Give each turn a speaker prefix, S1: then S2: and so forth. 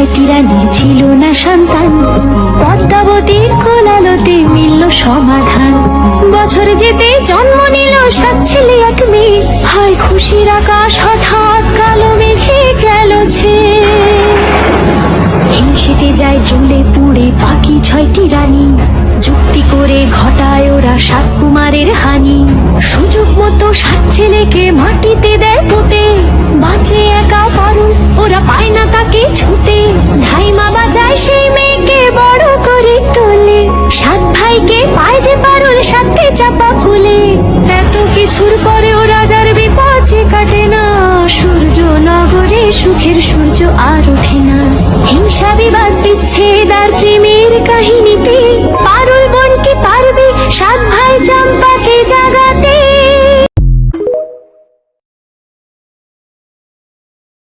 S1: ছয়টি রানীর ছিল না সন্তান, পদ্মাবতীর কোলালতে মিলল সমাধান। বছর যেতে জন্ম নিল 7 ছেলে 1 মেয়ে, হায় খুশির আকাশ হঠাৎ কালো মেঘে গেল ছেয়ে। হিংসেতে যায় জ্বলে পুড়ে বাকি 6টি রানী, যুক্তি করে ঘটায় ওরা 7 কুমারের হানি। সুযোগ মতো 7 ছেলেকে মাটিতে দেয় পুঁতে, বাঁচে একা পারুল ওরা পায় না তাকে ছুতে।